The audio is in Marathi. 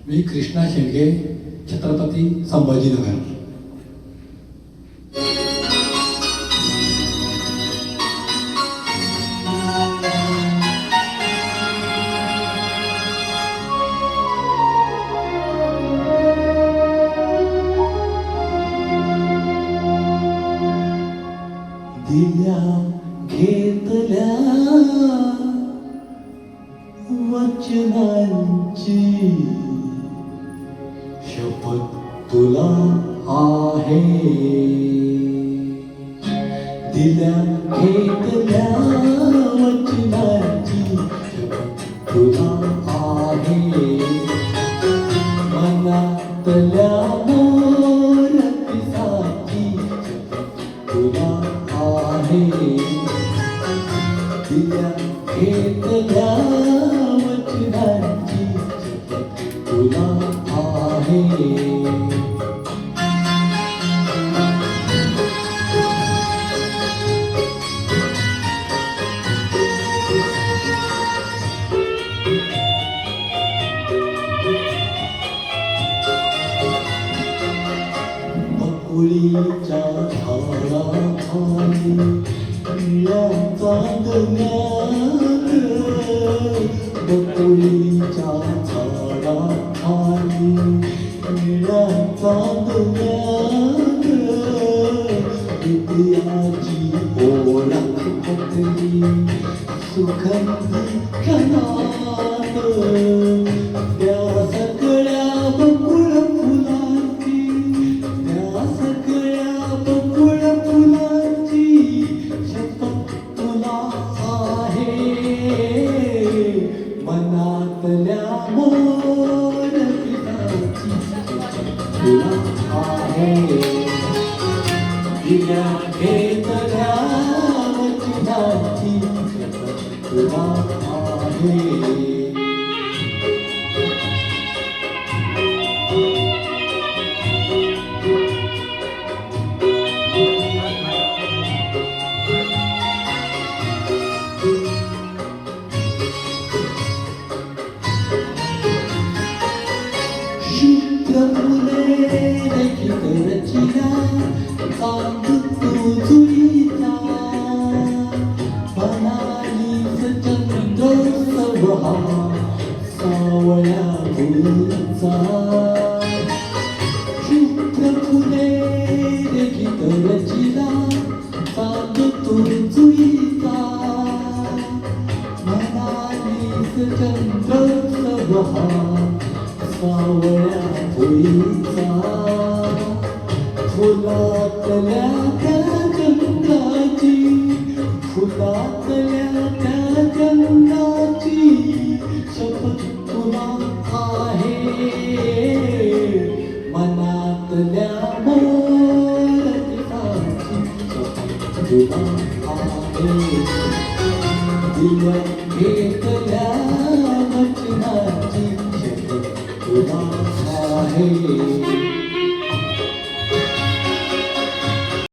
मी कृष्णा शेंडगे, छत्रपती संभाजीनगर. दिल्या घेतल्या वचनांची शपथ तुला आहे. दिल्या घेतल्या वचनांची शपथ तुला आहे. मनातल्या मोरपिसाची शपथ तुला आहे. दिल्या घेतल्या वचनांची शपथ तुला आहे. बकुळीच्या झाडाखाली निळ्या चांदण्यात, बकुळीच्या झाडाखाली निळ्या चांदण्यात विद्याची ओळख पटली सुगंधी क्षणात. त्या सगळ्या बकुळ फुलांची, त्या सगळ्या बकुळ फुलांची शपथ तुला आहे. मनातल्या मोरपिसाची शपथ तुला आहे. दिल्या घेतल्या वचनांची शपथ तुला आहे. रचिला चांद तू जुळीचा, म्हणालीस चंद्रोत्सव हा सावळ्या फुलांचा. शुभ्र फुले रेखित रचिला चांद तू जुळीचा, म्हणालीस चंद्रोत्सव हा सावळ्या फुलीचा. फुलातल्या त्या गंधाची, फुलातल्या त्या गंधाची शपथ तुला आहे. मनातल्या मोरपिसाची शपथ तुला आहे. दिल्या घेतल्या वचनाची शपथ तुला आहे.